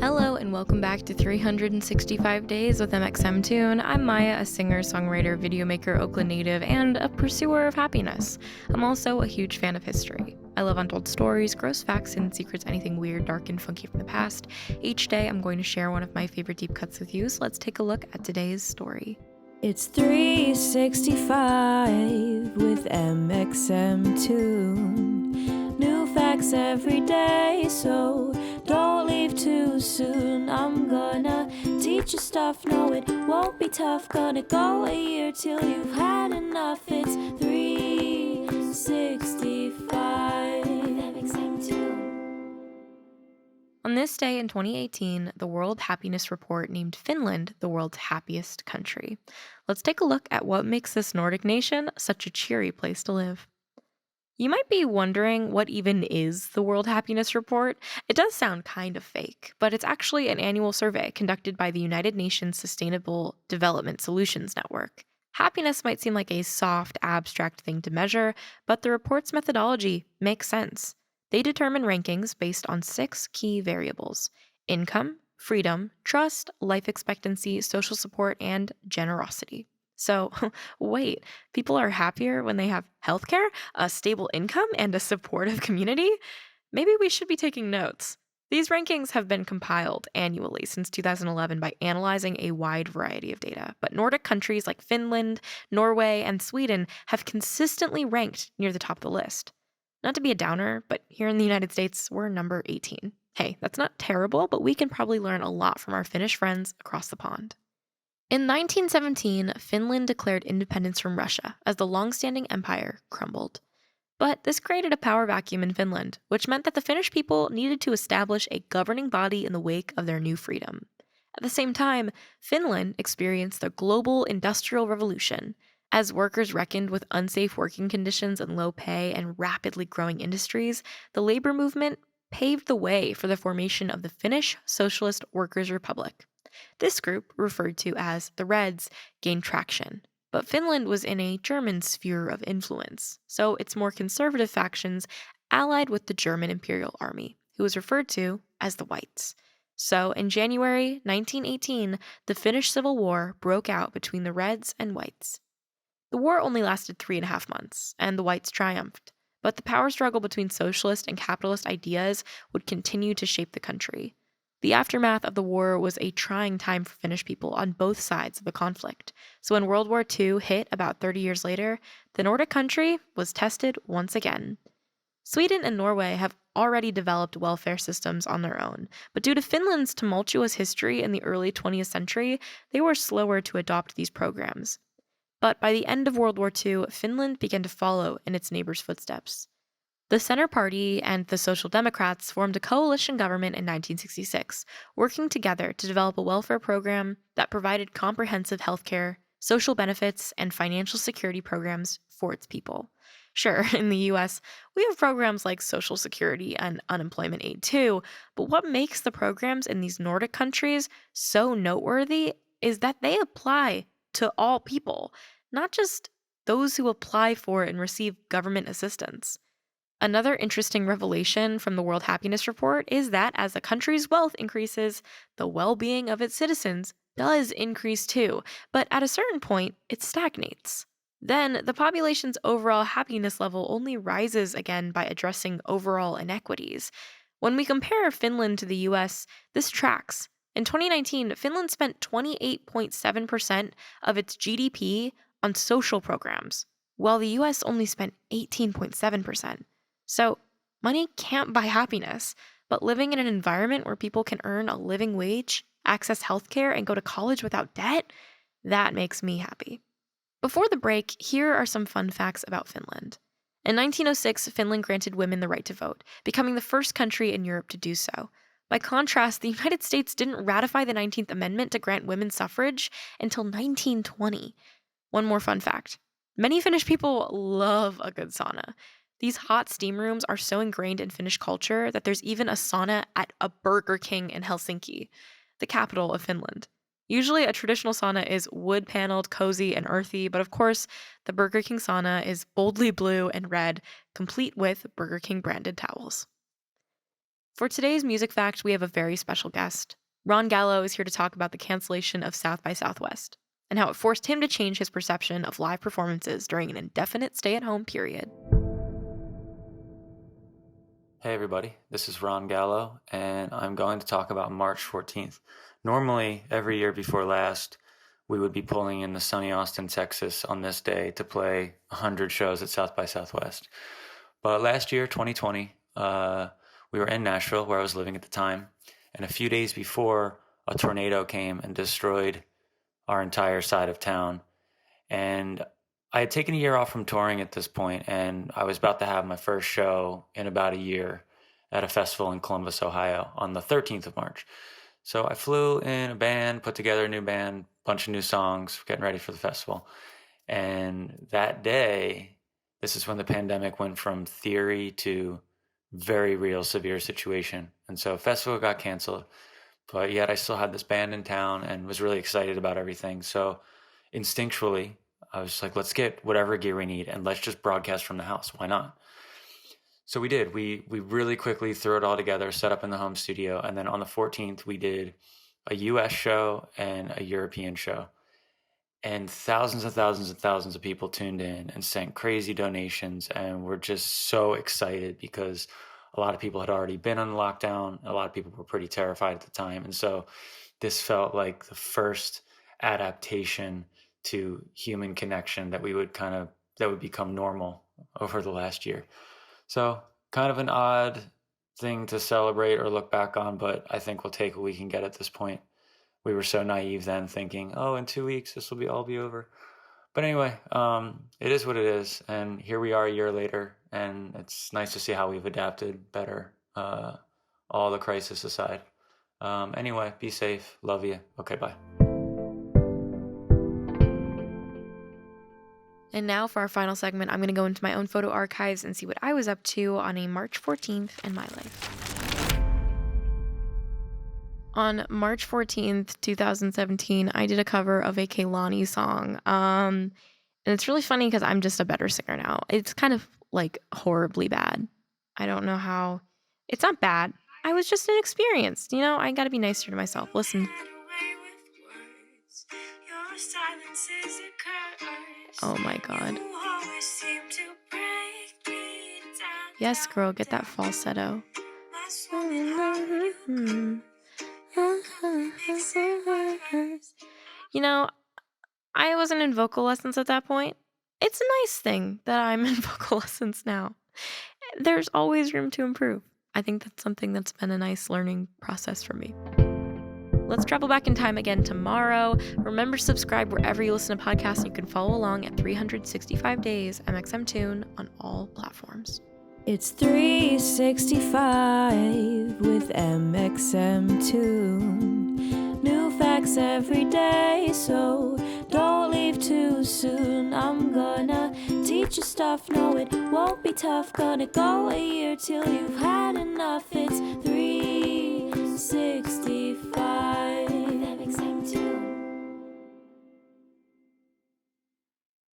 Hello and welcome back to 365 Days with mxmtoon. I'm Maia, a singer, songwriter, videomaker, Oakland native, and a pursuer of happiness. I'm also a huge fan of history. I love untold stories, gross facts, and secrets, anything weird, dark, and funky from the past. Each day I'm going to share one of my favorite deep cuts with you, so let's take a look at today's story. It's 365 with mxmtoon. New facts every day, so don't leave too soon. I'm gonna teach you stuff, no it won't be tough. Gonna go a year till you've had enough. It's 365 mxmtoon. On this day in 2018, the World Happiness Report named Finland the world's happiest country. Let's take a look at what makes this Nordic nation such a cheery place to live. You might be wondering what even is the World Happiness Report. It does sound kind of fake, but it's actually an annual survey conducted by the United Nations Sustainable Development Solutions Network. Happiness might seem like a soft, abstract thing to measure, but the report's methodology makes sense. They determine rankings based on 6 key variables: income, freedom, trust, life expectancy, social support, and generosity. So, wait, people are happier when they have healthcare, a stable income, and a supportive community? Maybe we should be taking notes. These rankings have been compiled annually since 2011 by analyzing a wide variety of data, but Nordic countries like Finland, Norway, and Sweden have consistently ranked near the top of the list. Not to be a downer, but here in the United States, we're number 18. Hey, that's not terrible, but we can probably learn a lot from our Finnish friends across the pond. In 1917, Finland declared independence from Russia as the long-standing empire crumbled. But this created a power vacuum in Finland, which meant that the Finnish people needed to establish a governing body in the wake of their new freedom. At the same time, Finland experienced the global industrial revolution. As workers reckoned with unsafe working conditions and low pay and rapidly growing industries, the labor movement paved the way for the formation of the Finnish Socialist Workers' Republic. This group, referred to as the Reds, gained traction, but Finland was in a German sphere of influence, so its more conservative factions allied with the German Imperial Army, who was referred to as the Whites. So, in January 1918, the Finnish Civil War broke out between the Reds and Whites. The war only lasted 3.5 months, and the Whites triumphed, but the power struggle between socialist and capitalist ideas would continue to shape the country. The aftermath of the war was a trying time for Finnish people on both sides of the conflict. So when World War II hit about 30 years later, the Nordic country was tested once again. Sweden and Norway have already developed welfare systems on their own, but due to Finland's tumultuous history in the early 20th century, they were slower to adopt these programs. But by the end of World War II, Finland began to follow in its neighbors' footsteps. The Center Party and the Social Democrats formed a coalition government in 1966, working together to develop a welfare program that provided comprehensive health care, social benefits, and financial security programs for its people. Sure, in the US, we have programs like Social Security and unemployment aid too, but what makes the programs in these Nordic countries so noteworthy is that they apply to all people, not just those who apply for and receive government assistance. Another interesting revelation from the World Happiness Report is that as a country's wealth increases, the well-being of its citizens does increase too, but at a certain point, it stagnates. Then, the population's overall happiness level only rises again by addressing overall inequities. When we compare Finland to the US, this tracks. In 2019, Finland spent 28.7% of its GDP on social programs, while the US only spent 18.7%. So, money can't buy happiness, but living in an environment where people can earn a living wage, access healthcare, and go to college without debt, that makes me happy. Before the break, here are some fun facts about Finland. In 1906, Finland granted women the right to vote, becoming the first country in Europe to do so. By contrast, the United States didn't ratify the 19th Amendment to grant women suffrage until 1920. One more fun fact. Many Finnish people love a good sauna. These hot steam rooms are so ingrained in Finnish culture that there's even a sauna at a Burger King in Helsinki, the capital of Finland. Usually a traditional sauna is wood-paneled, cozy, and earthy, but of course, the Burger King sauna is boldly blue and red, complete with Burger King branded towels. For today's Music Fact, we have a very special guest. Ron Gallo is here to talk about the cancellation of South by Southwest and how it forced him to change his perception of live performances during an indefinite stay-at-home period. Hey everybody, this is Ron Gallo, and I'm going to talk about March 14th. Normally, every year before last, we would be pulling in the sunny Austin, Texas on this day to play 100 shows at South by Southwest. But last year, 2020, we were in Nashville, where I was living at the time, and a few days before, a tornado came and destroyed our entire side of town. And I had taken a year off from touring at this point, and I was about to have my first show in about a year at a festival in Columbus, Ohio on the 13th of March. So I flew in a band, put together a new band, bunch of new songs, getting ready for the festival. And that day, this is when the pandemic went from theory to very real severe situation. And so festival got canceled, but yet I still had this band in town and was really excited about everything. So instinctually, I was like, let's get whatever gear we need and let's just broadcast from the house. Why not? So we did. We really quickly threw it all together, set up in the home studio. And then on the 14th, we did a US show and a European show. And thousands and thousands and thousands of people tuned in and sent crazy donations. And we're just so excited because a lot of people had already been on lockdown. A lot of people were pretty terrified at the time. And so this felt like the first adaptation to human connection that would become normal over the last year. So kind of an odd thing to celebrate or look back on, but I think we'll take what we can get at this point. We were so naive then, thinking, oh, in 2 weeks, this will all be over. But anyway, it is what it is. And here we are a year later, and it's nice to see how we've adapted better, all the crisis aside. Anyway, be safe. Love you. Okay, bye. And now for our final segment, I'm going to go into my own photo archives and see what I was up to on a March 14th in my life. On March 14th, 2017, I did a cover of a Kehlani song. And it's really funny because I'm just a better singer now. It's kind of like horribly bad. I don't know how. It's not bad. I was just inexperienced. I got to be nicer to myself. Listen. Oh my God. Yes, girl, get that falsetto. I wasn't in vocal lessons at that point. It's a nice thing that I'm in vocal lessons now. There's always room to improve. I think that's something that's been a nice learning process for me. Let's travel back in time again tomorrow. Remember to subscribe wherever you listen to podcasts. You can follow along at 365 Days mxmtoon on all platforms. It's 365 with mxmtoon. New facts every day, so don't leave too soon. I'm gonna teach you stuff, no it won't be tough. Gonna go a year till you've had enough. It's 365